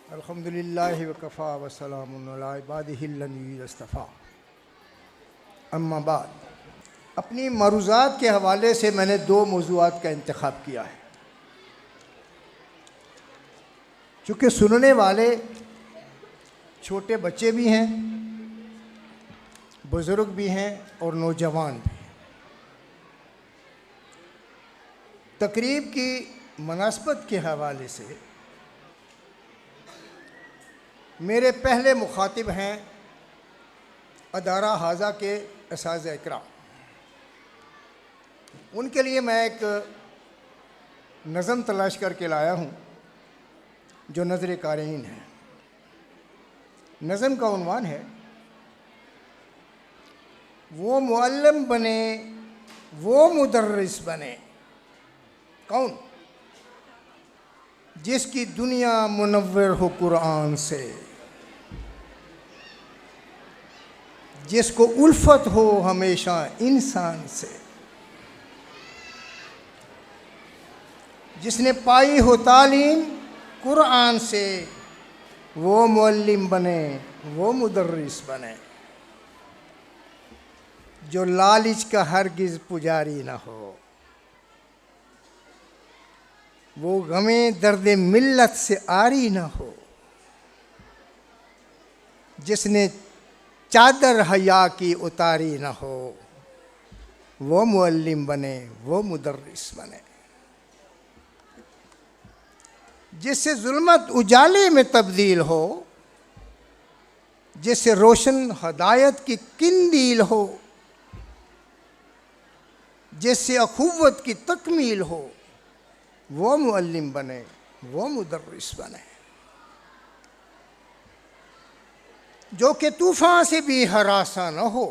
अल्हम्दुलिल्लाहि व कफ़ा व सलामुन अला इबादिहिल्लज़ीना इस्तफ़ा। अम्मा बाद, अपनी मरूज़ात के हवाले से मैंने दो मौज़ूआत का इंतख़ाब किया है। चूँकि सुनने वाले छोटे बच्चे भी हैं, बुज़ुर्ग भी हैं और नौजवान भी। तकरीब की मुनासबत के हवाले से मेरे पहले मुखातिब हैं अदारा हाजा के असातिज़ा इकराम। उनके लिए मैं एक नज़म तलाश करके लाया हूँ जो नज़र क़ारीन है। नज़म का उन्वान है, वो मुअल्लिम बने वो मुदर्रिस बने कौन, जिसकी दुनिया मुनव्वर हो कुरान से, जिसको उल्फत हो हमेशा इंसान से, जिसने पाई हो तालीम कुरान से, वो मुअल्लिम बने वो मुदर्रिस बने। जो लालिच का हरगिज़ पुजारी न हो, वो गमे दर्द मिल्लत से आरी न हो, जिसने चादर हया की उतारी न हो, वो मुअल्लिम बने वो मुदर्रिस बने। जिससे जुल्मत उजाले में तब्दील हो, जिससे रोशन हदायत की किंदील हो, जिससे अखुव्वत की तकमील हो, वो मुअल्लिम बने वो मुदर्रिस बने। जो कि तूफ़ान से भी हरासा न हो,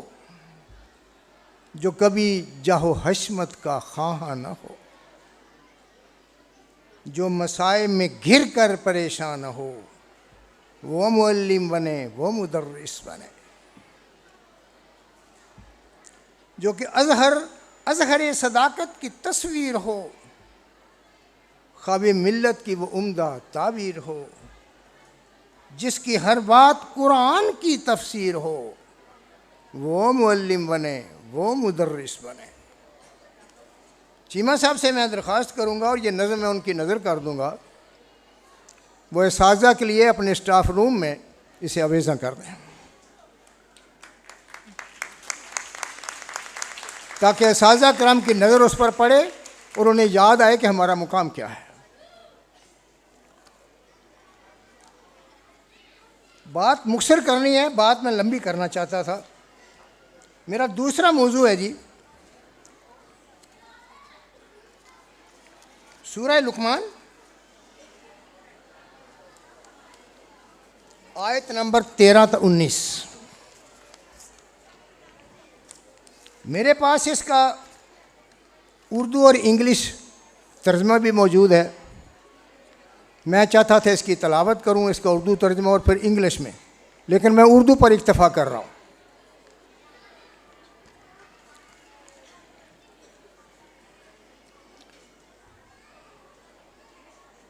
जो कभी जाहो हशमत का ख़्वाह न हो, जो मसाइब में घिर कर परेशान न हो, वो मुअल्लिम बने वो मुदर्रिस बने। जो कि अज़हर सदाकत की तस्वीर हो, ख्वाब मिल्लत की वो उम्दा ताबीर हो, जिसकी हर बात कुरान की तफसीर हो, वो मुअल्लिम बने वो मुदर्रिस बने। चीमा साहब से मैं दरख्वास्त करूँगा और ये नज़म मैं उनकी नज़र कर दूँगा, वो असातिज़ा के लिए अपने स्टाफ रूम में इसे अवेज़ा कर दें, ताकि असातिज़ा किराम की नज़र उस पर पड़े और उन्हें याद आए कि हमारा मुकाम क्या है। बात मुख्तसर करनी है, बात मैं लंबी करना चाहता था। मेरा दूसरा मौजू है जी सूरह लुक़मान आयत नंबर 13 से 19। मेरे पास इसका उर्दू और इंग्लिश तर्जमा भी मौजूद है। मैं चाहता था इसकी तलावत करूं, इसका उर्दू तर्जमा और फिर इंग्लिश में, लेकिन मैं उर्दू पर इक्तफ़ा कर रहा हूं।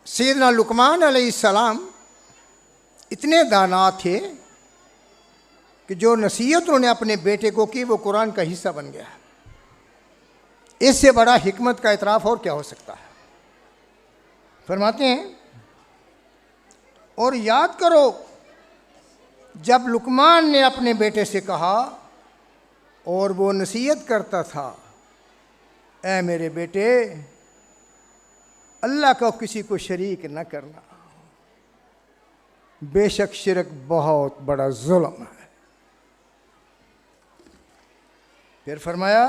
सैयदना लुक़मान अलैहिस्सलाम इतने दाना थे कि जो नसीहत उन्होंने अपने बेटे को की वो कुरान का हिस्सा बन गया। इससे बड़ा हिकमत का इतराफ़ और क्या हो सकता है। फरमाते हैं, और याद करो जब लुक़मान ने अपने बेटे से कहा और वो नसीहत करता था, ऐ मेरे बेटे, अल्लाह का किसी को शरीक न करना, बेशक शिरक बहुत बड़ा जुल्म है। फिर फरमाया,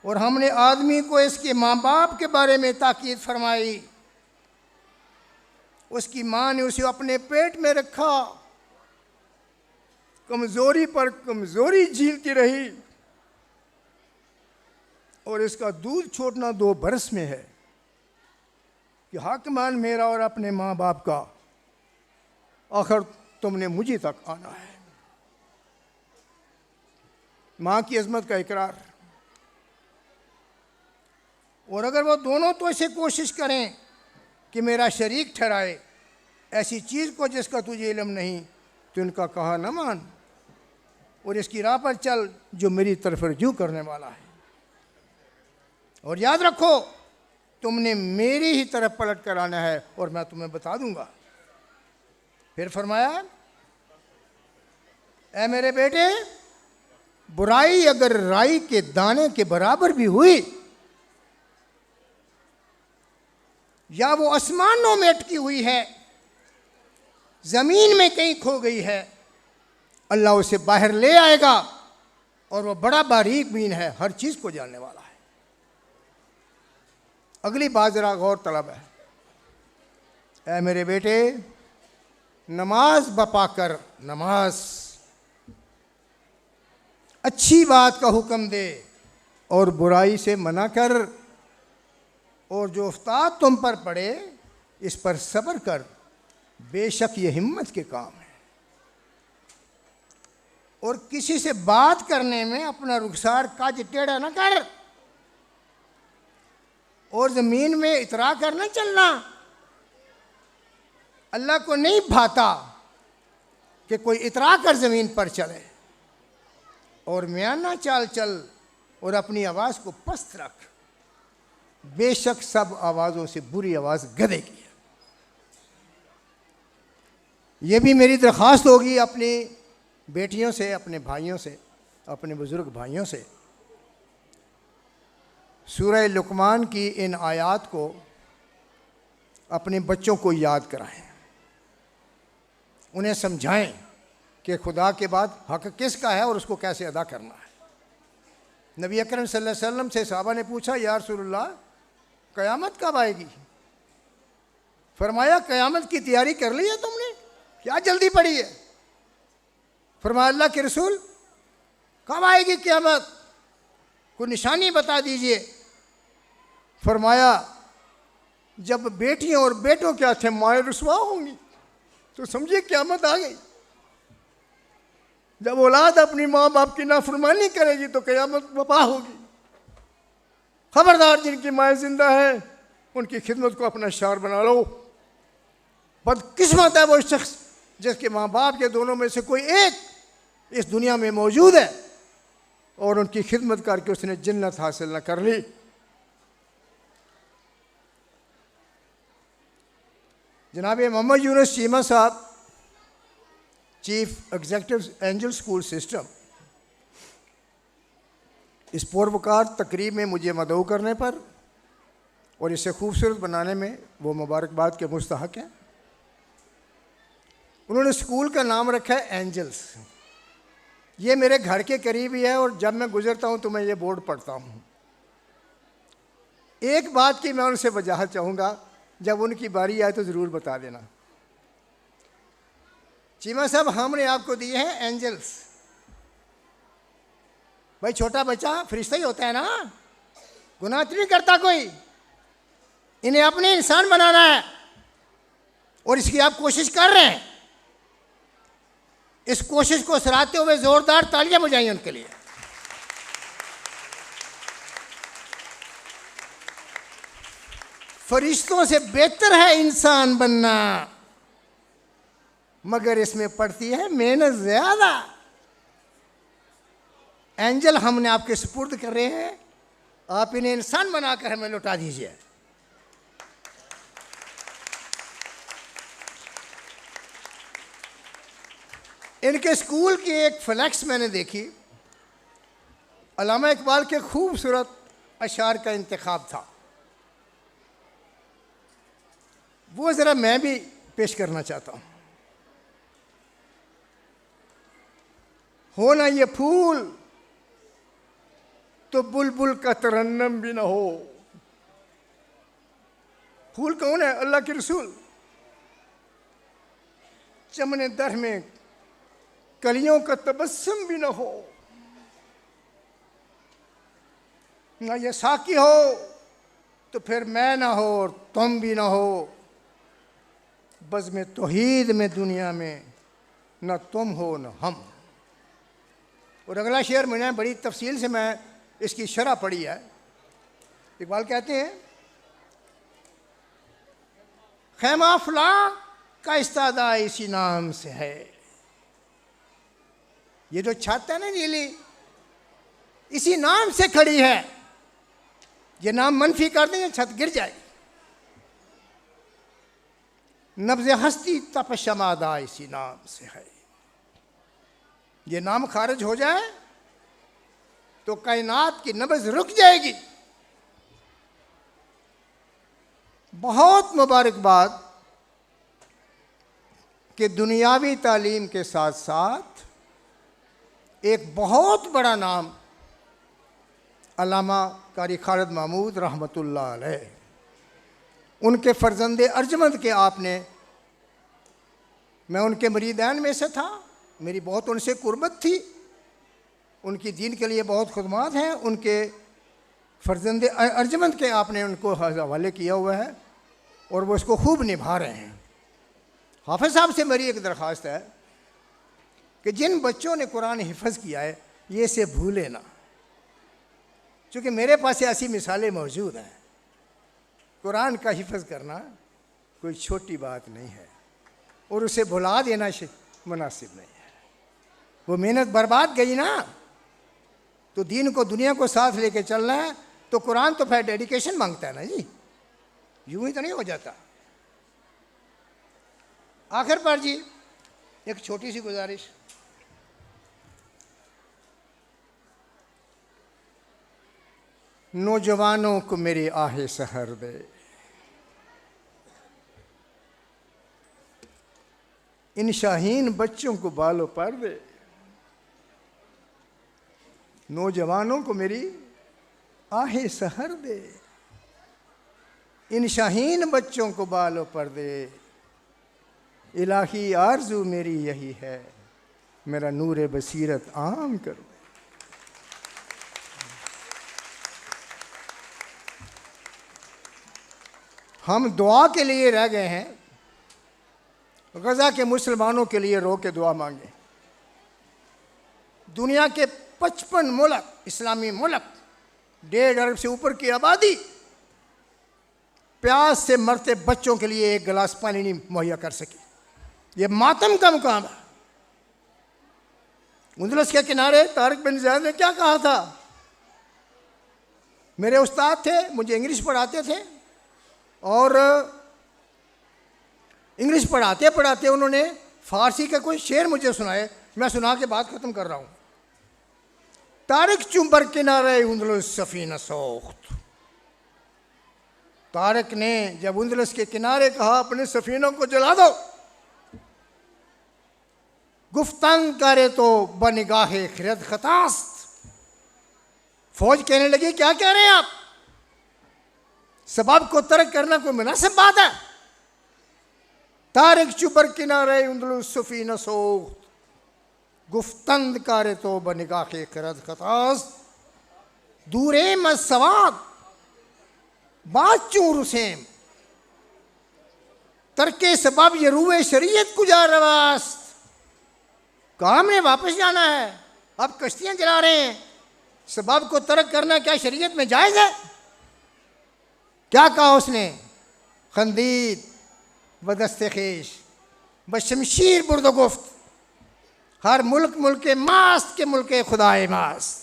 और हमने आदमी को इसके माँ बाप के बारे में ताकीद फरमाई। उसकी माँ ने उसे अपने पेट में रखा, कमज़ोरी पर कमज़ोरी झीलती रही, और इसका दूध छोड़ना 2 बरस में है कि हक मान मेरा और अपने माँ बाप का, आखिर तुमने मुझे तक आना है। माँ की अज़मत का इकरार। और अगर वो दोनों तो ऐसे कोशिश करें कि मेरा शरीक ठहराए ऐसी चीज़ को जिसका तुझे इल्म नहीं, तो इनका कहा न मान और इसकी राह पर चल जो मेरी तरफ रजू करने वाला है। और याद रखो तुमने मेरी ही तरफ पलट कर आना है और मैं तुम्हें बता दूंगा। फिर फरमाया, ऐ मेरे बेटे, बुराई अगर राई के दाने के बराबर भी हुई या वो आसमानों में अटकी हुई है, जमीन में कहीं खो गई है, अल्लाह उसे बाहर ले आएगा और वो बड़ा बारीक बीन है, हर चीज को जानने वाला है। अगली बात जरा गौर तलब है, ऐ मेरे बेटे, नमाज बपा कर, नमाज अच्छी बात का हुक्म दे और बुराई से मना कर, और जो उस्ताद तुम पर पड़े इस पर सब्र कर, बेशक ये हिम्मत के काम है। और किसी से बात करने में अपना रुखसार काज टेढ़ा ना कर और जमीन में इतरा कर ना चलना। अल्लाह को नहीं भाता कि कोई इतरा कर जमीन पर चले। और म्याना चाल चल और अपनी आवाज को पस्त रख, बेशक सब आवाजों से बुरी आवाज गधे की है। यह भी मेरी दरख्वास्त होगी अपनी बेटियों से, अपने भाइयों से, अपने बुजुर्ग भाइयों से, सूरह लुकमान की इन आयात को अपने बच्चों को याद कराएं, उन्हें समझाएं कि खुदा के बाद हक किसका है और उसको कैसे अदा करना है। नबी अकरम सल्लल्लाहु अलैहि वसल्लम से साहबा ने पूछा, या रसूलुल्लाह, क़यामत कब आएगी? फरमाया, क़यामत की तैयारी कर ली है तुमने, क्या जल्दी पड़ी है? फरमाया, अल्लाह के रसूल, कब आएगी क़यामत? कोई निशानी बता दीजिए। फरमाया, जब बेटियों और बेटों के हाथ माएँ रुसवा होंगी तो समझिए क़यामत आ गई। जब औलाद अपनी माँ बाप की नाफरमानी करेगी तो क़यामत वफा होगी। खबरदार, जिनकी माएँ जिंदा हैं उनकी खिदमत को अपना शार बना लो। बदकिस्मत है वो शख्स जिसके माँ बाप के दोनों में से कोई एक इस दुनिया में मौजूद है और उनकी खिदमत करके उसने जन्नत हासिल न कर ली। जनाब मोहम्मद यूनुस चीमा साहब, chief executive angel school system, इस पुरवकार तकरीब में मुझे मदऊ करने पर और इसे खूबसूरत बनाने में वो मुबारकबाद के मुस्तहक हैं। उन्होंने स्कूल का नाम रखा है एंजल्स। ये मेरे घर के करीब ही है और जब मैं गुजरता हूँ तो मैं ये बोर्ड पढ़ता हूँ। एक बात की मैं उनसे वजाहत चाहूँगा, जब उनकी बारी आए तो ज़रूर बता देना। चीमा साहब, हमने आपको दिए हैं एंजल्स। भाई छोटा बच्चा फरिश्ता ही होता है ना, गुनाह तो नहीं करता कोई, इन्हें अपने इंसान बनाना है और इसकी आप कोशिश कर रहे हैं। इस कोशिश को सराहते हुए जोरदार तालियां बजाइए उनके लिए। फरिश्तों से बेहतर है इंसान बनना, मगर इसमें पड़ती है मेहनत ज्यादा। एंजल हमने आपके सुपुर्द कर रहे हैं, आप इन्हें इंसान बनाकर हमें लौटा दीजिए। इनके स्कूल की एक फ्लैक्स मैंने देखी, अल्लामा इकबाल के खूबसूरत अशार का इंतखाब था, वो ज़रा मैं भी पेश करना चाहता हूँ। हो ना ये फूल तो बुलबुल का तरन्नम भी ना हो। फूल कौन है? अल्लाह के रसूल। चमने दर में कलियों का तबस्सुम भी ना हो, ना ये साकी हो तो फिर मैं ना हो और तुम भी ना हो। बज़्म तौहीद में दुनिया में न तुम हो न हम। और अगला शेर मैंने बड़ी तफसील से मैं इसकी शरह पढ़ी है। इकबाल कहते हैं, खैमा फलां का इस्तादा इसी नाम से है। ये जो छत है ना नीली, इसी नाम से खड़ी है। ये नाम मनफी कर देंगे छत गिर जाएगी। नब्ज़ हस्ती तपशमादा इसी नाम से है। ये नाम खारिज हो जाए तो कायनात की नब्ज़ रुक जाएगी। बहुत मुबारकबाद कि दुनियावी तालीम के साथ साथ एक बहुत बड़ा नाम अल्लामा कारी खालिद महमूद रहमतुल्लाह अलैह, उनके फ़र्जंदे अर्जमंद के आपने, मैं उनके मरीदान में से था, मेरी बहुत उनसे कुर्बत थी, उनकी दीन के लिए बहुत खुदमात हैं। उनके फ़र्जंदे अर्जमंद के आपने उनको हवाले किया हुआ है और वो इसको खूब निभा रहे हैं। हाफ़िज़ साहब से मेरी एक दरख्वास्त है कि जिन बच्चों ने कुरान हिफ़्ज़ किया है ये इसे भूले ना, क्योंकि मेरे पास ऐसी मिसालें मौजूद हैं। कुरान का हिफ़्ज़ करना कोई छोटी बात नहीं है और उसे भुला देना मुनासिब नहीं है। वो मेहनत बर्बाद गई ना, तो दीन को दुनिया को साथ लेके चलना है तो कुरान तो फिर डेडिकेशन मांगता है ना जी, यूं ही तो नहीं हो जाता। आखिर पर जी एक छोटी सी गुजारिश, नौजवानों को मेरी आहे सहर दे, इन शाहीन बच्चों को बालों पर दे। नौजवानों को मेरी आहे सहर दे, इन शाहीन बच्चों को बालों पर दे। इलाही आरज़ू मेरी यही है, मेरा नूर बसीरत आम कर दे। हम दुआ के लिए रह गए हैं, गज़ा के मुसलमानों के लिए रो के दुआ मांगे। दुनिया के 55 मुल्क, इस्लामी मुल्क, 1.5 अरब से ऊपर की आबादी प्यास से मरते बच्चों के लिए एक गिलास पानी नहीं मुहैया कर सकी। ये मातम का मुकाम है। उंदलस के किनारे तारिक बिन ज़ैद ने क्या कहा था? मेरे उस्ताद थे, मुझे इंग्लिश पढ़ाते थे और इंग्लिश पढ़ाते पढ़ाते उन्होंने फ़ारसी का कोई शेर मुझे सुनाए, मैं सुना के बात ख़त्म कर रहा हूँ। तारिक चुंबर किनारे उंदलस सफ़ीना सोख्त। तारिक ने जब उंदलस के किनारे कहा अपने सफ़ीनों को जला दो, गुफ्तन करे तो बनिगाहे खिरद खतास्त। फौज कहने लगी क्या कह रहे हैं आप, सबब को तर्क करना कोई मुनासिब बात है? तारिक चुबर किनारे उंदलुस सफ़ीना सोख्त, गुफ्तंद करे तो बनिगाहे खिरद खतास्त। दूरे मसवाद बाचू रुसेम, तरके सबब ये रूए शरीयत कुजा रवास्त। काम ने वापस जाना है, अब कश्तियां जला रहे हैं, सबब को तर्क करना क्या शरीयत में जायज़ है? क्या कहा उसने? खंदीद बदस्ते खेश बशमशीर बुर्दगुफ्त, हर मुल्क मुल्क मास्त के मुल्क खुदाए मास्त।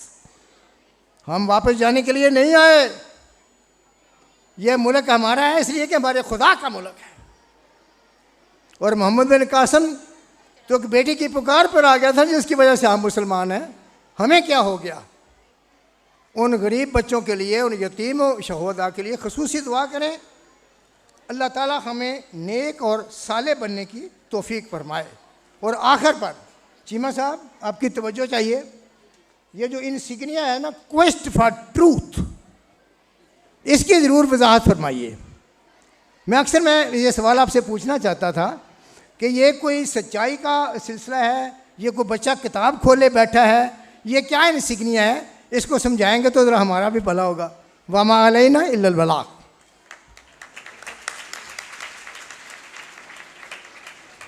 हम वापस जाने के लिए नहीं आए, यह मुल्क हमारा है इसलिए कि हमारे खुदा का मुल्क है। और मोहम्मद बिन कासिम तो एक बेटी की पुकार पर आ गया था जिसकी वजह से हम मुसलमान हैं। हमें क्या हो गया? उन गरीब बच्चों के लिए, उन यतीम और शहोदा के लिए ख़ुसूसी दुआ करें, अल्लाह ताला हमें नेक और साले बनने की तौफीक फरमाए। और आखिर पर चीमा साहब आपकी तवज्जो चाहिए, ये जो इंसिग्निया है ना, क्वेस्ट फॉर ट्रूथ, इसकी ज़रूर वजाहत फरमाइए। मैं ये सवाल आपसे पूछना चाहता था कि ये कोई सच्चाई का सिलसिला है, ये कोई बच्चा किताब खोले बैठा है, ये क्या इंसिग्निया है? इसको समझाएंगे तो ज़रा हमारा भी भला होगा। वमा अलैना इल्लल बलाग।